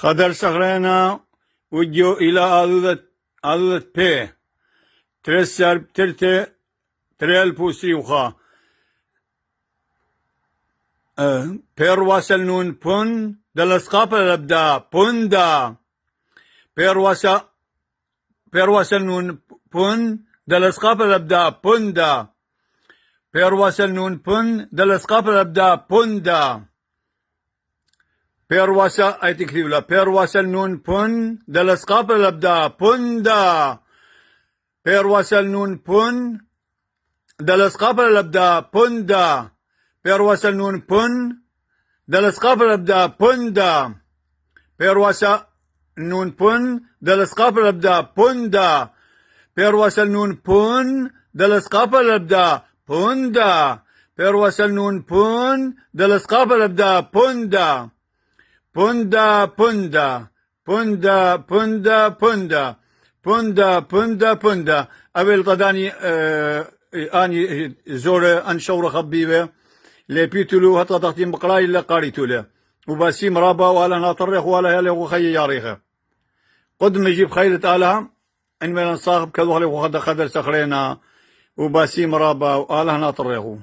خدر سخرينا وجو إلى أذوذة بي ترسر بترتي تريل بوسي وخا بير واسل نون بون دلسقاپ لبدا بوندا بير واسل نون بون دلسقاپ لبدا بوندا بير واسل نون بون دلسقاپ لبدا بوندا بير واسا اي تكتب له بير واسل نون بون دلسقاپ لبدا بوندا بير واسل نون بون دلسقاپ لبدا بوندا بير واسل نون بون دلسقاپ لبدا بوندا بير واسا نون بون دلسقاپ لبدا بوندا بير واسل نون بون دلسقاپ لبدا بوندا بير واسل نون بون دلسقاپ لبدا بوندا بوندا بوندا بوندا بوندا بوندا بوندا بوندا بوندا أبل طداني اني زور انشور خبيبه لبيتلو هطا تختيم بقراي الا قاريتو له وباسيم رابا ولا ناطرخ ولا هلا وخي ياريخه قدم يجيب خيلة آلها ان من صاحب كذو خلي وخد خدر سخرينا وباسيم رابا وآلها ناطرخو